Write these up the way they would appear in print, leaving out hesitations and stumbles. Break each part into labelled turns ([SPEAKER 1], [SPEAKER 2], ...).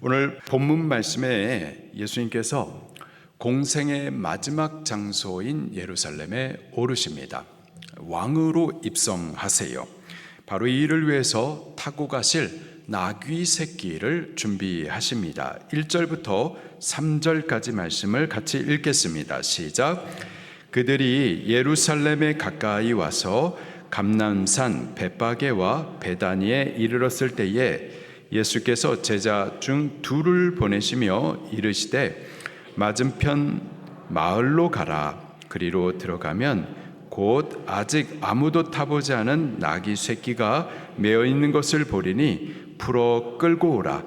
[SPEAKER 1] 오늘 본문 말씀에 예수님께서 공생의 마지막 장소인 예루살렘에 오르십니다. 왕으로 입성하세요. 바로 이 일을 위해서 타고 가실 나귀 새끼를 준비하십니다. 1절부터 3절까지 말씀을 같이 읽겠습니다. 시작. 그들이 예루살렘에 가까이 와서 감람산 벳바게와 베다니에 이르렀을 때에 예수께서 제자 중 둘을 보내시며 이르시되 맞은편 마을로 가라. 그리로 들어가면 곧 아직 아무도 타보지 않은 나귀 새끼가 메어 있는 것을 보리니 풀어 끌고 오라.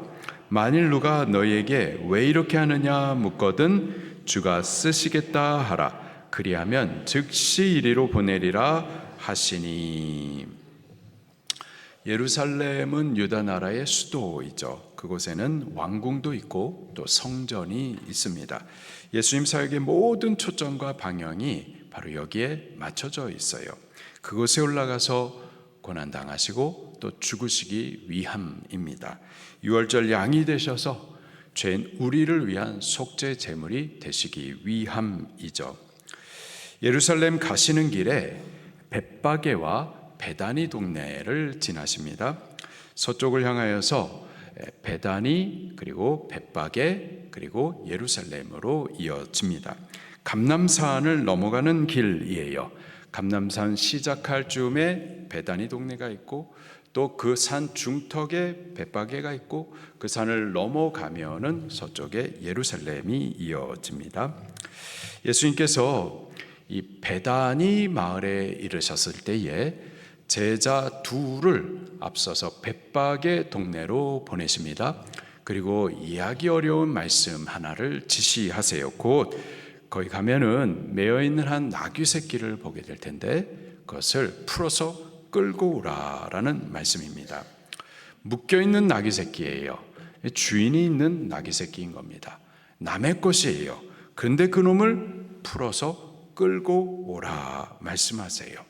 [SPEAKER 1] 만일 누가 너희에게 왜 이렇게 하느냐 묻거든 주가 쓰시겠다 하라. 그리하면 즉시 이리로 보내리라 하시니. 예루살렘은 유다 나라의 수도이죠. 그곳에는 왕궁도 있고 또 성전이 있습니다. 예수님 사역의 모든 초점과 방향이 바로 여기에 맞춰져 있어요. 그곳에 올라가서 고난당하시고 또 죽으시기 위함입니다. 유월절 양이 되셔서 죄인 우리를 위한 속죄 제물이 되시기 위함이죠. 예루살렘 가시는 길에 벳바게와 베다니 동네를 지나십니다. 서쪽을 향하여서 베다니 그리고 벳바게 그리고 예루살렘으로 이어집니다. 감람산을 넘어가는 길이에요. 감람산 시작할 즈음에 베다니 동네가 있고 또 그 산 중턱에 벳바게가 있고 그 산을 넘어가면은 서쪽에 예루살렘이 이어집니다. 예수님께서 이 베다니 마을에 이르셨을 때에 제자 둘을 앞서서 벳바게 동네로 보내십니다. 그리고 이해하기 어려운 말씀 하나를 지시하세요. 곧 거기 가면은 메어 있는 한 나귀 새끼를 보게 될 텐데 그것을 풀어서 끌고 오라라는 말씀입니다. 묶여 있는 나귀 새끼예요. 주인이 있는 나귀 새끼인 겁니다. 남의 것이에요. 그런데 그 놈을 풀어서 끌고 오라 말씀하세요.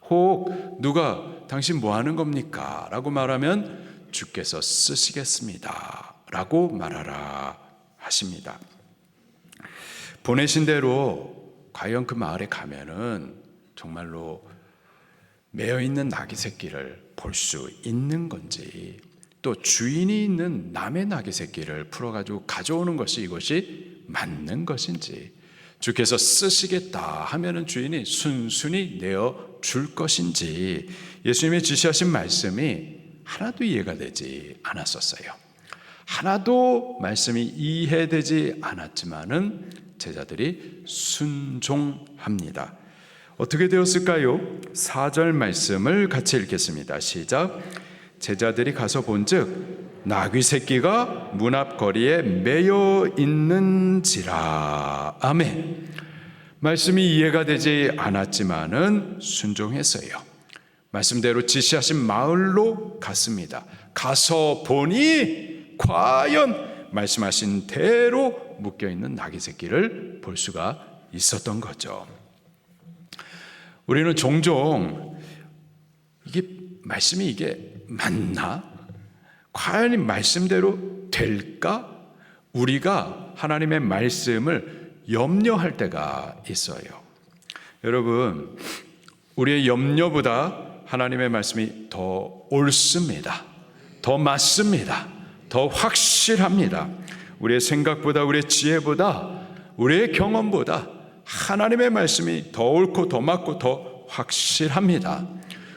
[SPEAKER 1] 혹 누가 당신 뭐 하는 겁니까? 라고 말하면 주께서 쓰시겠습니다 라고 말하라 하십니다. 보내신 대로 과연 그 마을에 가면은 정말로 매여 있는 나귀 새끼를 볼 수 있는 건지, 또 주인이 있는 남의 나귀 새끼를 풀어가지고 가져오는 것이 이것이 맞는 것인지, 주께서 쓰시겠다 하면은 주인이 순순히 내어 줄 것인지 예수님이 지시하신 말씀이 하나도 이해가 되지 않았었어요. 하나도 말씀이 이해되지 않았지만은 제자들이 순종합니다. 어떻게 되었을까요? 4절 말씀을 같이 읽겠습니다. 시작. 제자들이 가서 본즉 나귀 새끼가 문 앞 거리에 매여 있는지라. 아멘. 말씀이 이해가 되지 않았지만은 순종했어요. 말씀대로 지시하신 마을로 갔습니다. 가서 보니 과연 말씀하신 대로 묶여 있는 나귀 새끼를 볼 수가 있었던 거죠. 우리는 종종 말씀이 이게 맞나? 과연 이 말씀대로 될까? 우리가 하나님의 말씀을 염려할 때가 있어요. 여러분, 우리의 염려보다 하나님의 말씀이 더 옳습니다. 더 맞습니다. 더 확실합니다. 우리의 생각보다, 우리의 지혜보다, 우리의 경험보다 하나님의 말씀이 더 옳고 더 맞고 더 확실합니다.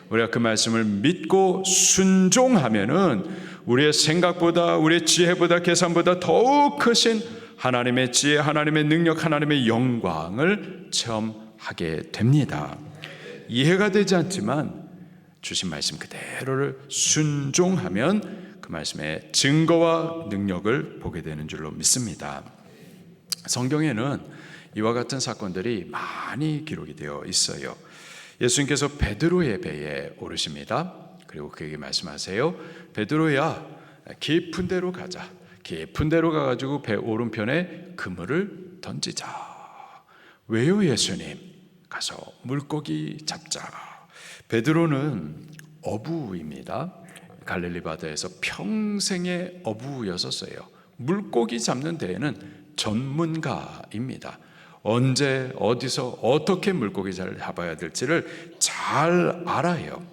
[SPEAKER 1] 우리가 그 말씀을 믿고 순종하면은 우리의 생각보다, 우리의 지혜보다, 계산보다 더욱 크신 하나님의 지혜, 하나님의 능력, 하나님의 영광을 체험하게 됩니다. 이해가 되지 않지만 주신 말씀 그대로를 순종하면 그 말씀의 증거와 능력을 보게 되는 줄로 믿습니다. 성경에는 이와 같은 사건들이 많이 기록이 되어 있어요. 예수님께서 베드로의 배에 오르십니다. 그리고 그에게 말씀하세요. 베드로야, 깊은 데로 가자. 깊은 데로 가가지고 배 오른편에 그물을 던지자. 왜요, 예수님? 가서 물고기 잡자. 베드로는 어부입니다. 갈릴리 바다에서 평생의 어부였었어요. 물고기 잡는 데에는 전문가입니다. 언제 어디서 어떻게 물고기를 잡아야 될지를 잘 알아요.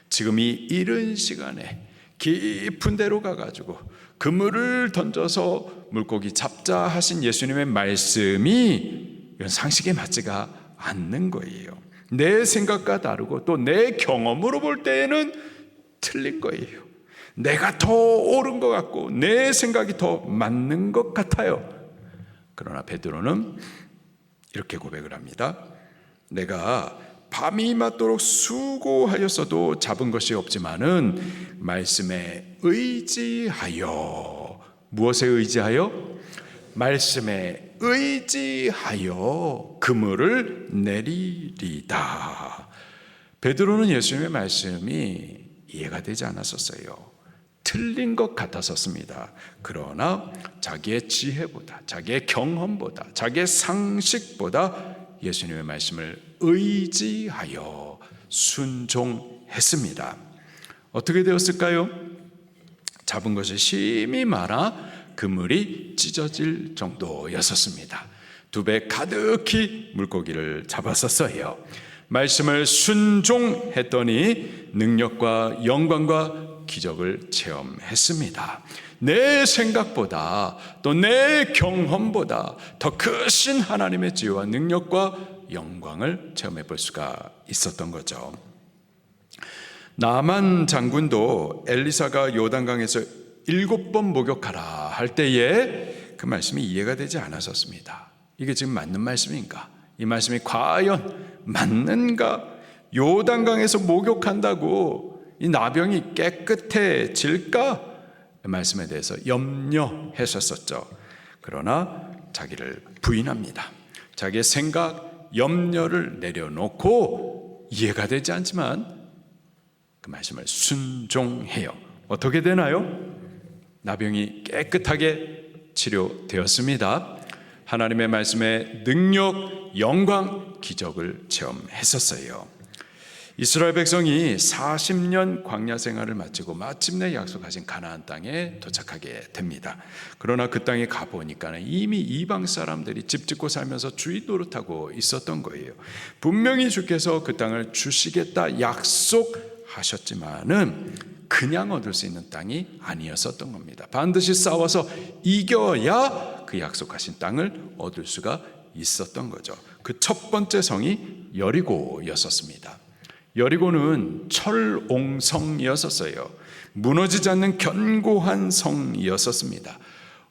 [SPEAKER 1] 지금 이 이른 시간에 깊은 데로 가가지고 그물을 던져서 물고기 잡자 하신 예수님의 말씀이 이건 상식에 맞지가 않는 거예요. 내 생각과 다르고 또 내 경험으로 볼 때에는 틀린 거예요. 내가 더 옳은 것 같고 내 생각이 더 맞는 것 같아요. 그러나 베드로는 이렇게 고백을 합니다. 내가 밤이 맞도록 수고하였어도 잡은 것이 없지만은 말씀에 의지하여, 무엇에 의지하여? 말씀에 의지하여 그물을 내리리다. 베드로는 예수님의 말씀이 이해가 되지 않았었어요. 틀린 것 같았었습니다. 그러나 자기의 지혜보다, 자기의 경험보다, 자기의 상식보다 예수님의 말씀을 의지하여 순종했습니다. 어떻게 되었을까요? 잡은 것이 심히 많아 그물이 찢어질 정도였었습니다. 2배 가득히 물고기를 잡았었어요. 말씀을 순종했더니 능력과 영광과 기적을 체험했습니다. 내 생각보다 또 내 경험보다 더 크신 하나님의 지혜와 능력과 영광을 체험해 볼 수가 있었던 거죠. 나만 장군도 엘리사가 요단강에서 7번 목욕하라 할 때에 그 말씀이 이해가 되지 않았었습니다. 이게 지금 맞는 말씀인가? 이 말씀이 과연 맞는가? 요단강에서 목욕한다고 이 나병이 깨끗해질까? 그 말씀에 대해서 염려했었죠. 그러나 자기를 부인합니다. 자기의 생각, 염려를 내려놓고 이해가 되지 않지만 그 말씀을 순종해요. 어떻게 되나요? 나병이 깨끗하게 치료되었습니다. 하나님의 말씀에 능력, 영광, 기적을 체험했었어요. 이스라엘 백성이 40년 광야 생활을 마치고 마침내 약속하신 가나안 땅에 도착하게 됩니다. 그러나 그 땅에 가보니까 이미 이방 사람들이 집 짓고 살면서 주인 노릇하고 있었던 거예요. 분명히 주께서 그 땅을 주시겠다 약속하셨지만은 그냥 얻을 수 있는 땅이 아니었었던 겁니다. 반드시 싸워서 이겨야 그 약속하신 땅을 얻을 수가 있었던 거죠. 그 첫 번째 성이 여리고였었습니다. 여리고는 철옹성이었었어요. 무너지지 않는 견고한 성이었었습니다.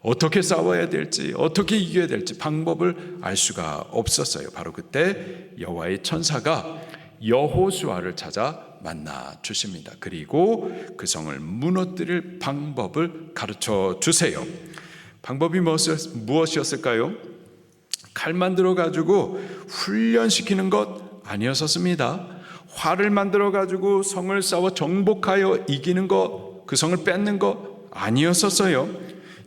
[SPEAKER 1] 어떻게 싸워야 될지, 어떻게 이겨야 될지 방법을 알 수가 없었어요. 바로 그때 여호와의 천사가 여호수아를 찾아 만나 주십니다. 그리고 그 성을 무너뜨릴 방법을 가르쳐 주세요. 방법이 무엇이었을까요? 칼 만들어 가지고 훈련시키는 것 아니었었습니다. 활을 만들어 가지고 성을 싸워 정복하여 이기는 것, 그 성을 뺏는 것 아니었었어요.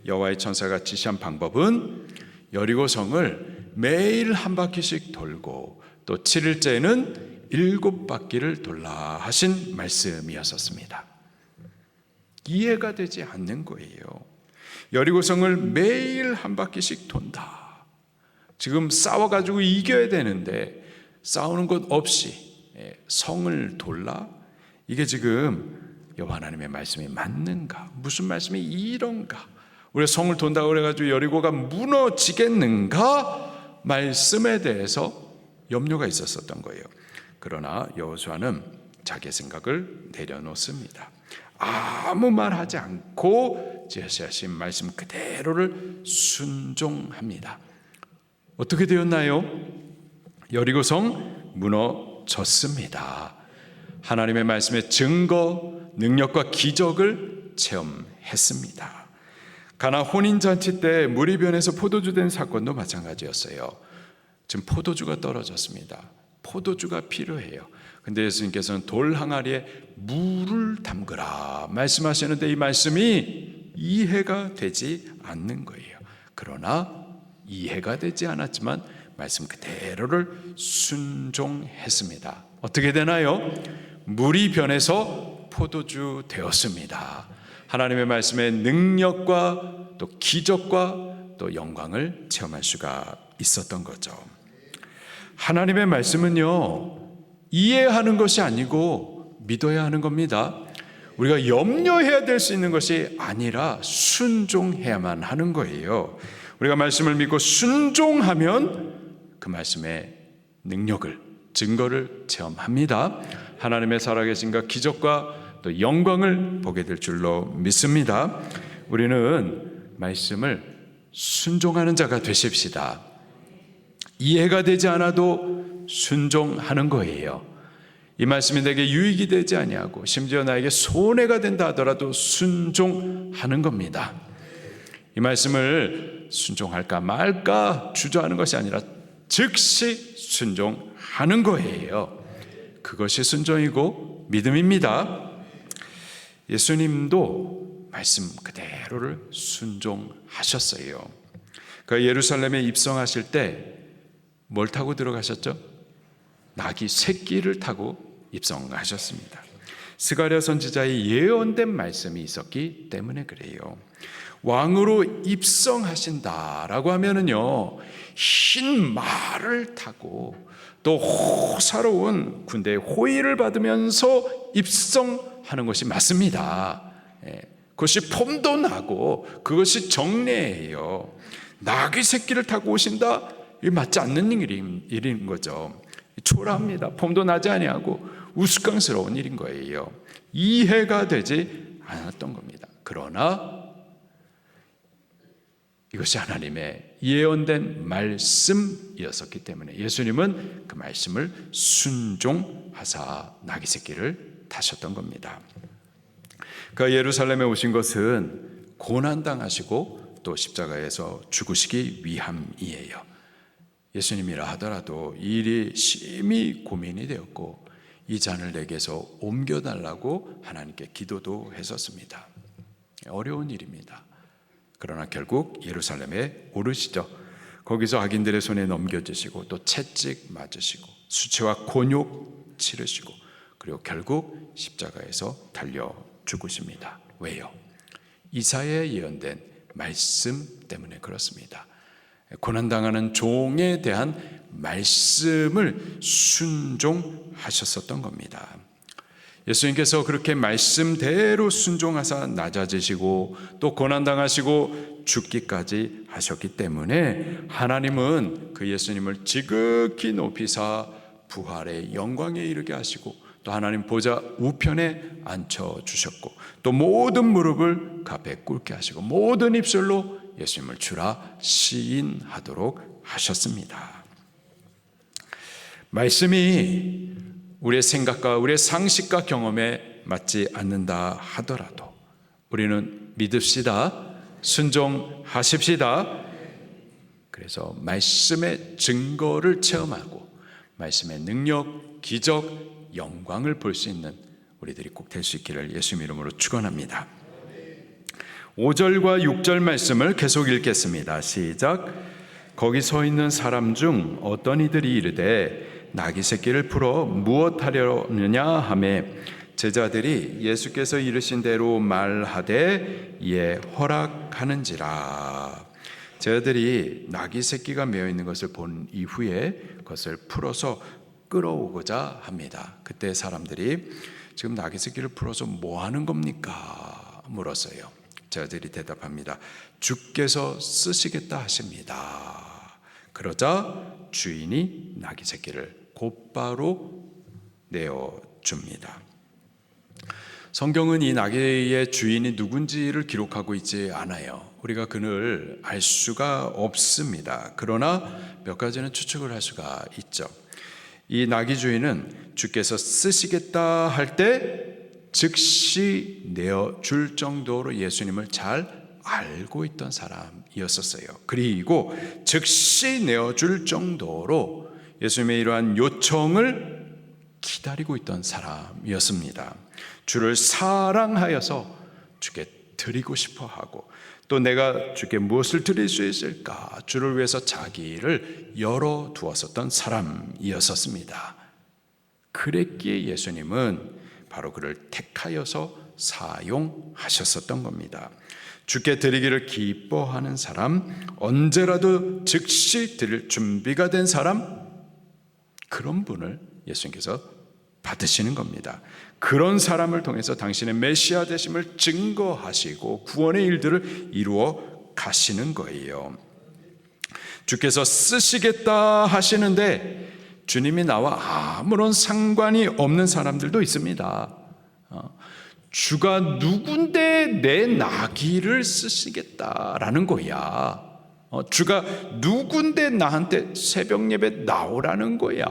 [SPEAKER 1] 여호와의 천사가 지시한 방법은 여리고 성을 매일 한 바퀴씩 돌고 또 7일째는 7바퀴를 돌라 하신 말씀이었었습니다. 이해가 되지 않는 거예요. 여리고성을 매일 한 바퀴씩 돈다. 지금 싸워가지고 이겨야 되는데 싸우는 것 없이 성을 돌라? 이게 지금 여호와 하나님의 말씀이 맞는가? 무슨 말씀이 이런가? 우리가 성을 돈다고 그래가지고 여리고가 무너지겠는가? 말씀에 대해서 염려가 있었던 거예요. 그러나 여호수아는 자기의 생각을 내려놓습니다. 아무 말 하지 않고 제시하신 말씀 그대로를 순종합니다. 어떻게 되었나요? 여리고성 무너졌습니다. 하나님의 말씀의 증거, 능력과 기적을 체험했습니다. 가나 혼인잔치 때 물이 변해서 포도주 된 사건도 마찬가지였어요. 지금 포도주가 떨어졌습니다. 포도주가 필요해요. 근데 예수님께서는 돌 항아리에 물을 담그라 말씀하시는데 이 말씀이 이해가 되지 않는 거예요. 그러나 이해가 되지 않았지만 말씀 그대로를 순종했습니다. 어떻게 되나요? 물이 변해서 포도주 되었습니다. 하나님의 말씀의 능력과 또 기적과 또 영광을 체험할 수가 있었던 거죠. 하나님의 말씀은요, 이해하는 것이 아니고 믿어야 하는 겁니다. 우리가 염려해야 될 수 있는 것이 아니라 순종해야만 하는 거예요. 우리가 말씀을 믿고 순종하면 그 말씀의 능력을, 증거를 체험합니다. 하나님의 살아계신과 기적과 또 영광을 보게 될 줄로 믿습니다. 우리는 말씀을 순종하는 자가 되십시다. 이해가 되지 않아도 순종하는 거예요. 이 말씀이 내게 유익이 되지 아니하고 심지어 나에게 손해가 된다 하더라도 순종하는 겁니다. 이 말씀을 순종할까 말까 주저하는 것이 아니라 즉시 순종하는 거예요. 그것이 순종이고 믿음입니다. 예수님도 말씀 그대로를 순종하셨어요. 그 예루살렘에 입성하실 때 뭘 타고 들어가셨죠? 나귀 새끼를 타고 입성하셨습니다. 스가랴 선지자의 예언된 말씀이 있었기 때문에 그래요. 왕으로 입성하신다라고 하면은요, 흰 말을 타고 또 호사로운 군대의 호의를 받으면서 입성하는 것이 맞습니다. 그것이 폼도 나고 그것이 정례예요. 나귀 새끼를 타고 오신다? 이 맞지 않는 일인 거죠. 초라합니다. 폼도 나지 아니하고 우스꽝스러운 일인 거예요. 이해가 되지 않았던 겁니다. 그러나 이것이 하나님의 예언된 말씀이었었기 때문에 예수님은 그 말씀을 순종하사 나귀 새끼를 타셨던 겁니다. 그 예루살렘에 오신 것은 고난당하시고 또 십자가에서 죽으시기 위함이에요. 예수님이라 하더라도 이 일이 심히 고민이 되었고 이 잔을 내게서 옮겨달라고 하나님께 기도도 했었습니다. 어려운 일입니다. 그러나 결국 예루살렘에 오르시죠. 거기서 악인들의 손에 넘겨주시고 또 채찍 맞으시고 수치와 곤욕 치르시고 그리고 결국 십자가에서 달려 죽으십니다. 왜요? 이사야에 예언된 말씀 때문에 그렇습니다. 고난당하는 종에 대한 말씀을 순종하셨었던 겁니다. 예수님께서 그렇게 말씀대로 순종하사 낮아지시고 또 고난당하시고 죽기까지 하셨기 때문에 하나님은 그 예수님을 지극히 높이사 부활의 영광에 이르게 하시고 또 하나님 보좌 우편에 앉혀주셨고 또 모든 무릎을 그 앞에 꿇게 하시고 모든 입술로 예수님을 주라 시인하도록 하셨습니다. 말씀이 우리의 생각과 우리의 상식과 경험에 맞지 않는다 하더라도 우리는 믿읍시다. 순종하십시다. 그래서 말씀의 증거를 체험하고 말씀의 능력, 기적, 영광을 볼 수 있는 우리들이 꼭 될 수 있기를 예수님 이름으로 축원합니다. 5절과 6절 말씀을 계속 읽겠습니다. 시작. 거기 서 있는 사람 중 어떤 이들이 이르되 나귀 새끼를 풀어 무엇하려느냐 하매 제자들이 예수께서 이르신 대로 말하되 이에 허락하는지라. 제자들이 나귀 새끼가 메어 있는 것을 본 이후에 그것을 풀어서 끌어오고자 합니다. 그때 사람들이 지금 나귀 새끼를 풀어서 뭐 하는 겁니까? 물었어요. 제자들이 대답합니다. 주께서 쓰시겠다 하십니다. 그러자 주인이 나귀 새끼를 곧바로 내어줍니다. 성경은 이 나귀의 주인이 누군지를 기록하고 있지 않아요. 우리가 그를 알 수가 없습니다. 그러나 몇 가지는 추측을 할 수가 있죠. 이 나귀 주인은 주께서 쓰시겠다 할 때 즉시 내어줄 정도로 예수님을 잘 알고 있던 사람이었었어요. 그리고 즉시 내어줄 정도로 예수님의 이러한 요청을 기다리고 있던 사람이었습니다. 주를 사랑하여서 주께 드리고 싶어 하고 또 내가 주께 무엇을 드릴 수 있을까? 주를 위해서 자기를 열어두었었던 사람이었습니다. 그랬기에 예수님은 바로 그를 택하여서 사용하셨었던 겁니다. 주께 드리기를 기뻐하는 사람, 언제라도 즉시 드릴 준비가 된 사람, 그런 분을 예수님께서 받으시는 겁니다. 그런 사람을 통해서 당신의 메시아 되심을 증거하시고 구원의 일들을 이루어 가시는 거예요. 주께서 쓰시겠다 하시는데 주님이 나와 아무런 상관이 없는 사람들도 있습니다. 주가 누군데 내 나귀를 쓰시겠다라는 거야. 주가 누군데 나한테 새벽 예배 나오라는 거야.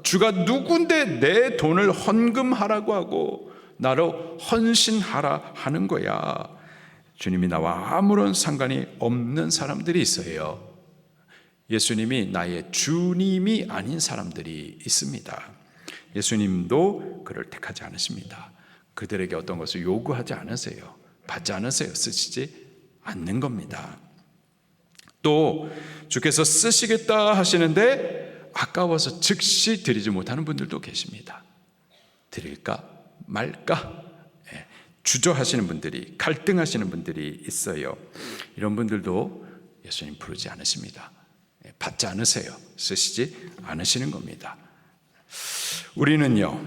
[SPEAKER 1] 주가 누군데 내 돈을 헌금하라고 하고 나로 헌신하라 하는 거야. 주님이 나와 아무런 상관이 없는 사람들이 있어요. 예수님이 나의 주님이 아닌 사람들이 있습니다. 예수님도 그를 택하지 않으십니다. 그들에게 어떤 것을 요구하지 않으세요. 받지 않으세요. 쓰시지 않는 겁니다. 또 주께서 쓰시겠다 하시는데 아까워서 즉시 드리지 못하는 분들도 계십니다. 드릴까 말까 주저하시는 분들이, 갈등하시는 분들이 있어요. 이런 분들도 예수님 부르지 않으십니다. 받지 않으세요. 쓰시지 않으시는 겁니다. 우리는요,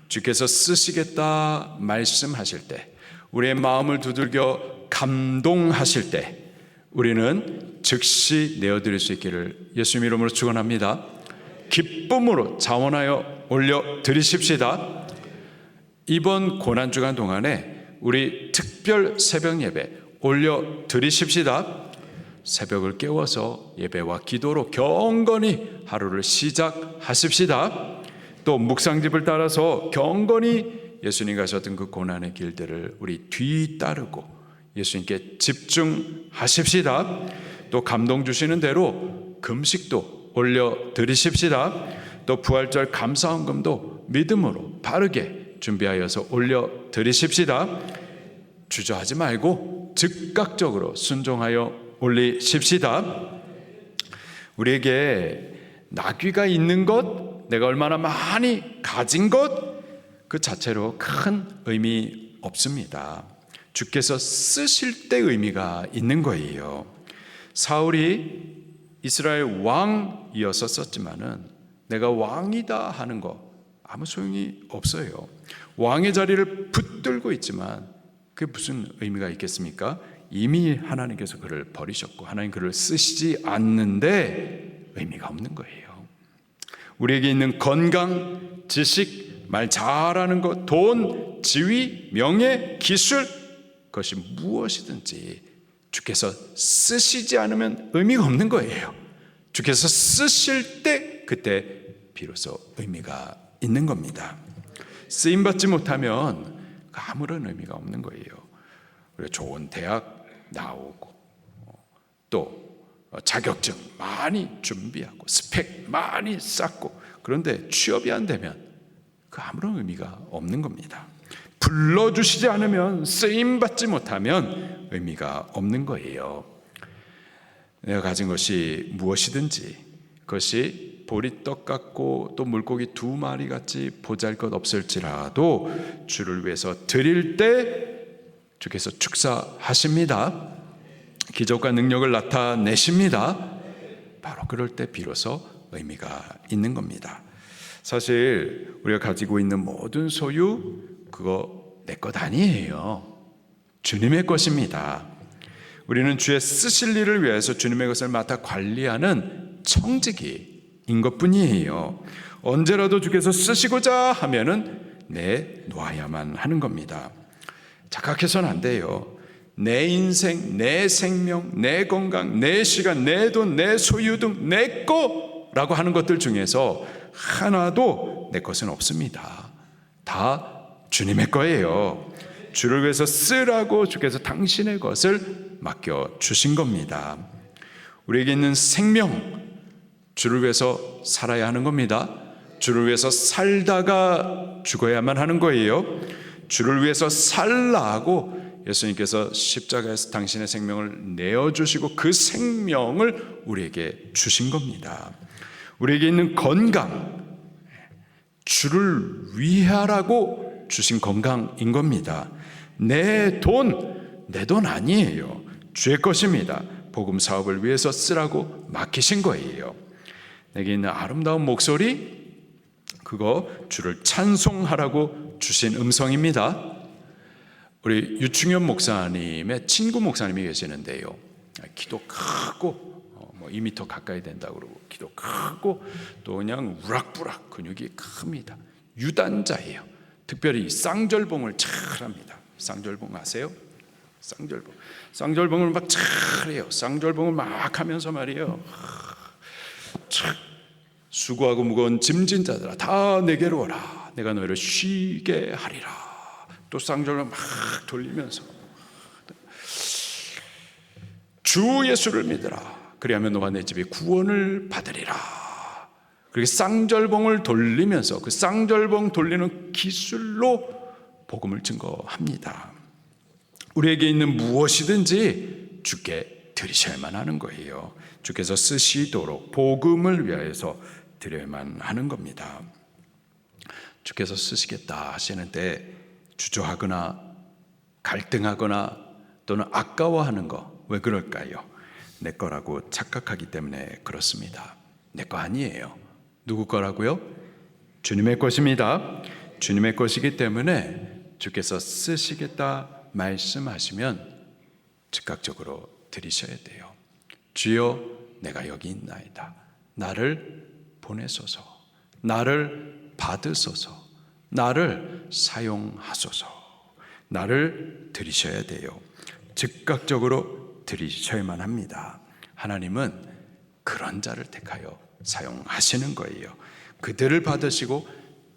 [SPEAKER 1] 주께서 쓰시겠다 말씀하실 때, 우리의 마음을 두들겨 감동하실 때 우리는 즉시 내어드릴 수 있기를 예수님 이름으로 축원합니다. 기쁨으로 자원하여 올려드리십시다. 이번 고난주간 동안에 우리 특별 새벽 예배 올려드리십시다. 새벽을 깨워서 예배와 기도로 경건히 하루를 시작하십시다. 또 묵상집을 따라서 경건히 예수님 가셨던 그 고난의 길들을 우리 뒤따르고 예수님께 집중하십시다. 또 감동 주시는 대로 금식도 올려드리십시다. 또 부활절 감사헌금도 믿음으로 바르게 준비하여서 올려드리십시다. 주저하지 말고 즉각적으로 순종하여 올리십시다. 우리에게 나귀가 있는 것, 내가 얼마나 많이 가진 것, 그 자체로 큰 의미 없습니다. 주께서 쓰실 때 의미가 있는 거예요. 사울이 이스라엘 왕이어서 썼지만은 내가 왕이다 하는 거 아무 소용이 없어요. 왕의 자리를 붙들고 있지만 그게 무슨 의미가 있겠습니까? 이미 하나님께서 그를 버리셨고 하나님 그를 쓰시지 않는데 의미가 없는 거예요. 우리에게 있는 건강, 지식, 말 잘하는 것, 돈, 지위, 명예, 기술, 그것이 무엇이든지 주께서 쓰시지 않으면 의미가 없는 거예요. 주께서 쓰실 때 그때 비로소 의미가 있는 겁니다. 쓰임받지 못하면 아무런 의미가 없는 거예요. 우리가 좋은 대학 나오고 또 자격증 많이 준비하고 스펙 많이 쌓고 그런데 취업이 안 되면 그 아무런 의미가 없는 겁니다. 불러주시지 않으면, 쓰임받지 못하면 의미가 없는 거예요. 내가 가진 것이 무엇이든지 그것이 보리떡 같고 또 물고기 2마리 같이 보잘것없을지라도 주를 위해서 드릴 때 주께서 축사하십니다. 기적과 능력을 나타내십니다. 바로 그럴 때 비로소 의미가 있는 겁니다. 사실 우리가 가지고 있는 모든 소유 그거 내 것 아니에요. 주님의 것입니다. 우리는 주의 쓰실 일을 위해서 주님의 것을 맡아 관리하는 청지기인 것뿐이에요. 언제라도 주께서 쓰시고자 하면은 내놓아야만 하는 겁니다. 착각해서는 안 돼요. 내 인생, 내 생명, 내 건강, 내 시간, 내 돈, 내 소유 등 내 거라고 하는 것들 중에서 하나도 내 것은 없습니다. 다 주님의 거예요. 주를 위해서 쓰라고 주께서 당신의 것을 맡겨주신 겁니다. 우리에게 있는 생명, 주를 위해서 살아야 하는 겁니다. 주를 위해서 살다가 죽어야만 하는 거예요. 주를 위해서 살라고 예수님께서 십자가에서 당신의 생명을 내어주시고 그 생명을 우리에게 주신 겁니다. 우리에게 있는 건강, 주를 위하라고 주신 건강인 겁니다. 내 돈 아니에요. 주의 것입니다. 복음 사업을 위해서 쓰라고 맡기신 거예요. 내게 있는 아름다운 목소리, 그거 주를 찬송하라고 주신 음성입니다. 우리 유충현 목사님의 친구 목사님이 계시는데요. 기도 크고 2m 가까이 된다고 그러고 기도 크고 또 그냥 우락부락 근육이 큽니다. 유단자예요. 특별히 쌍절봉을 잘합니다. 쌍절봉 아세요? 쌍절봉을 막 잘해요. 쌍절봉을 막 하면서 말이에요. 수고하고 무거운 짐진 자들아 다 내게로 오라. 내가 너희를 쉬게 하리라. 또 쌍절봉을 막 돌리면서 주 예수를 믿으라. 그리하면 너와 내 집이 구원을 받으리라. 그렇게 쌍절봉을 돌리면서 그 쌍절봉 돌리는 기술로 복음을 증거합니다. 우리에게 있는 무엇이든지 주께 드리셔야만 하는 거예요. 주께서 쓰시도록 복음을 위하여서 드려야만 하는 겁니다. 주께서 쓰시겠다 하시는데 주저하거나 갈등하거나 또는 아까워하는 거 왜 그럴까요? 내 거라고 착각하기 때문에 그렇습니다. 내 거 아니에요. 누구 거라고요? 주님의 것입니다. 주님의 것이기 때문에 주께서 쓰시겠다 말씀하시면 즉각적으로 드리셔야 돼요. 주여 내가 여기 있나이다. 나를 보내소서. 나를 받으소서. 나를 사용하소서. 나를 드리셔야 돼요. 즉각적으로 드리셔야만 합니다. 하나님은 그런 자를 택하여 사용하시는 거예요. 그들을 받으시고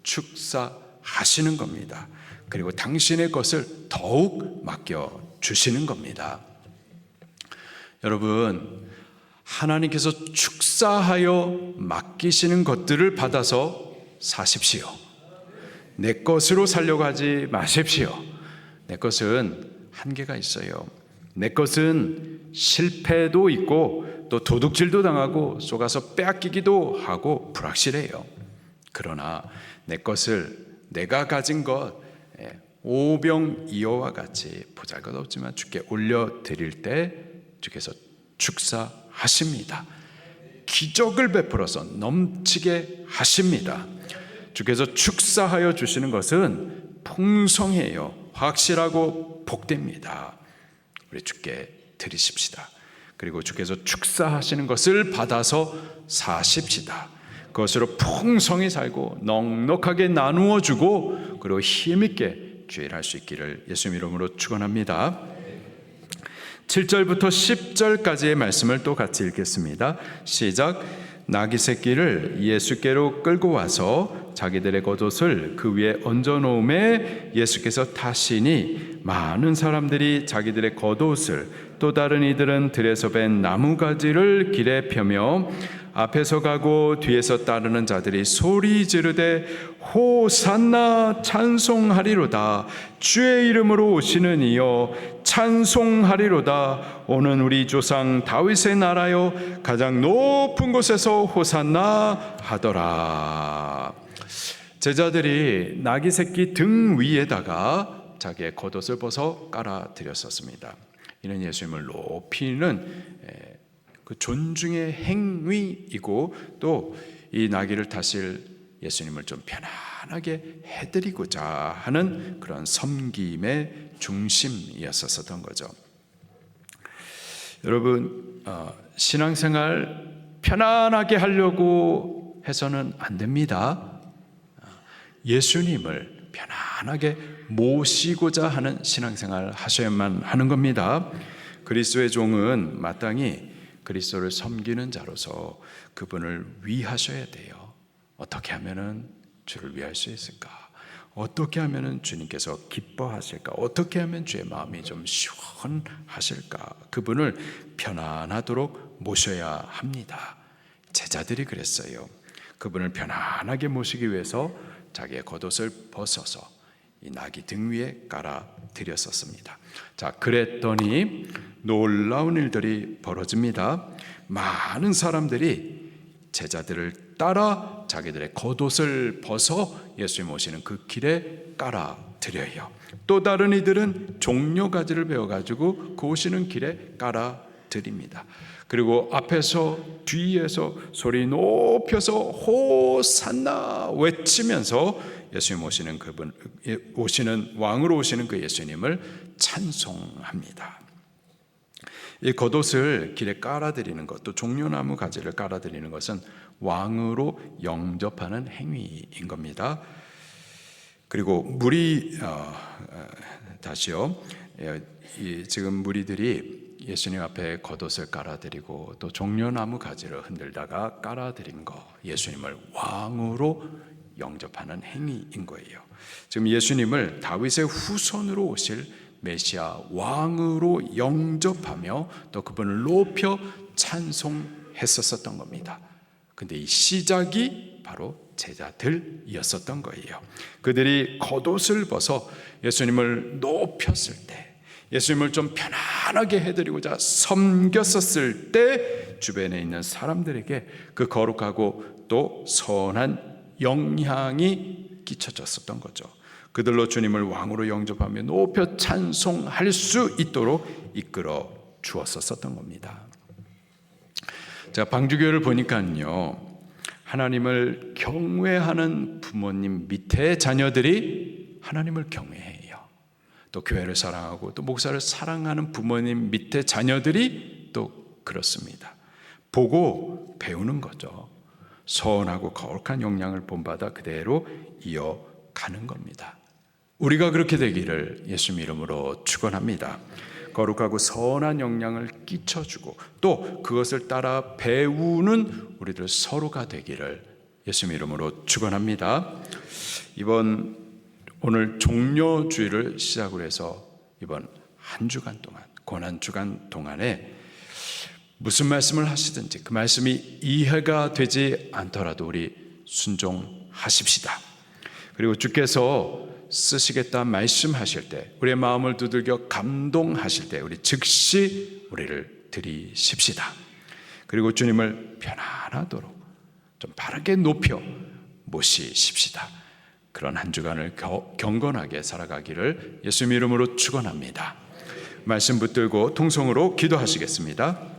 [SPEAKER 1] 축사하시는 겁니다. 그리고 당신의 것을 더욱 맡겨주시는 겁니다. 여러분, 하나님께서 축사하여 맡기시는 것들을 받아서 사십시오. 내 것으로 살려고 하지 마십시오. 내 것은 한계가 있어요. 내 것은 실패도 있고 또 도둑질도 당하고 속아서 빼앗기기도 하고 불확실해요. 그러나 내 것을 내가 가진 것 오병이어와 같이 보잘것없지만 주께 올려드릴 때 주께서 축사하십니다. 기적을 베풀어서 넘치게 하십니다. 주께서 축사하여 주시는 것은 풍성해요. 확실하고 복됩니다. 우리 주께 드리십시다. 그리고 주께서 축사하시는 것을 받아서 사십시다. 그것으로 풍성히 살고 넉넉하게 나누어 주고 그리고 힘있게 주일 할 수 있기를 예수 이름으로 축원합니다. 7절부터 10절까지의 말씀을 또 같이 읽겠습니다. 시작. 나귀 새끼를 예수께로 끌고 와서 자기들의 겉옷을 그 위에 얹어 놓음에 예수께서 타시니 많은 사람들이 자기들의 겉옷을 또 다른 이들은 들에서 벤 나무가지를 길에 펴며 앞에서 가고 뒤에서 따르는 자들이 소리 지르되 호산나 찬송하리로다. 주의 이름으로 오시는 이여 찬송하리로다. 오는 우리 조상 다윗의 나라여 가장 높은 곳에서 호산나 하더라. 제자들이 나귀 새끼 등 위에다가 자기의 겉옷을 벗어 깔아드렸었습니다. 이는 예수님을 높이는 그 존중의 행위이고 또 이 나귀를 타실 예수님을 좀 편안하게 해드리고자 하는 그런 섬김의 중심이었었던 거죠. 여러분, 신앙생활 편안하게 하려고 해서는 안 됩니다. 예수님을 편안하게 모시고자 하는 신앙생활 하셔야만 하는 겁니다. 그리스도의 종은 마땅히 그리스도를 섬기는 자로서 그분을 위하셔야 돼요. 어떻게 하면은 주를 위할 수 있을까? 어떻게 하면은 주님께서 기뻐하실까? 어떻게 하면 주의 마음이 좀 시원하실까? 그분을 편안하도록 모셔야 합니다. 제자들이 그랬어요. 그분을 편안하게 모시기 위해서 자기의 겉옷을 벗어서 이 나귀 등 위에 깔아 드렸었습니다. 자, 그랬더니 놀라운 일들이 벌어집니다. 많은 사람들이 제자들을 따라 자기들의 겉옷을 벗어 예수님 오시는 그 길에 깔아드려요. 또 다른 이들은 종려가지를 베어가지고 그 오시는 길에 깔아드립니다. 그리고 앞에서 뒤에서 소리 높여서 호산나 외치면서 예수님 오시는 왕으로 오시는 그 예수님을 찬송합니다. 이 겉옷을 길에 깔아드리는 것, 또 종려나무 가지를 깔아드리는 것은 왕으로 영접하는 행위인 겁니다. 그리고 지금 무리들이 예수님 앞에 겉옷을 깔아드리고 또 종려나무 가지를 흔들다가 깔아드린 거, 예수님을 왕으로 영접하는 행위인 거예요. 지금 예수님을 다윗의 후손으로 오실 메시아 왕으로 영접하며 또 그분을 높여 찬송했었던 겁니다. 근데 이 시작이 바로 제자들이었었던 거예요. 그들이 겉옷을 벗어 예수님을 높였을 때, 예수님을 좀 편안하게 해드리고자 섬겼었을 때 주변에 있는 사람들에게 그 거룩하고 또 선한 영향이 끼쳐졌었던 거죠. 그들로 주님을 왕으로 영접하며 높여 찬송할 수 있도록 이끌어 주었었던 겁니다. 자, 방주교를 보니까요, 하나님을 경외하는 부모님 밑에 자녀들이 하나님을 경외해요. 또 교회를 사랑하고 또 목사를 사랑하는 부모님 밑에 자녀들이 또 그렇습니다. 보고 배우는 거죠. 선하고 거룩한 영향을 본받아 그대로 이어가는 겁니다. 우리가 그렇게 되기를 예수님 이름으로 축원합니다. 거룩하고 선한 영향을 끼쳐주고 또 그것을 따라 배우는 우리들 서로가 되기를 예수님 이름으로 축원합니다. 오늘 종려주일을 시작으로 해서 이번 한 주간 동안, 고난주간 동안에 무슨 말씀을 하시든지 그 말씀이 이해가 되지 않더라도 우리 순종하십시다. 그리고 주께서 쓰시겠다 말씀하실 때, 우리의 마음을 두들겨 감동하실 때 우리 즉시 우리를 드리십시다. 그리고 주님을 편안하도록 좀 바르게 높여 모시십시다. 그런 한 주간을 경건하게 살아가기를 예수님 이름으로 축원합니다. 말씀 붙들고 통성으로 기도하시겠습니다.